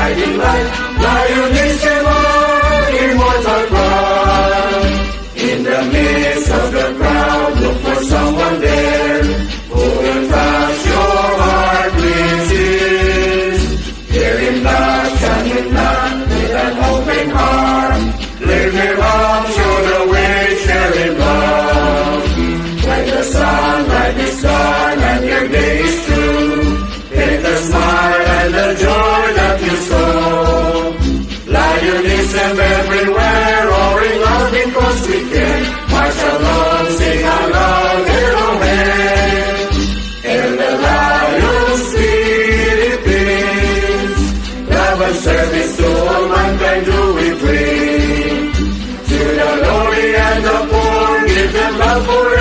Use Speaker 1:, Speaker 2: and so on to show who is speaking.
Speaker 1: guiding light, Lionissimo, immortal crown. In the midst of the crowd, look for someone there who will touch your heart with tears. Hear him knock, shine him knock, with an open heart. Lift him up, show the way, share him love. When the sunlight is gone and your day is through, take the smile and the joy that you sow. Lionism everywhere, roaring out because we can. March along, sing aloud, hello, hey. In the Lion Philippines, love and service to all mankind do we bring. To the lowly and the poor, give them love for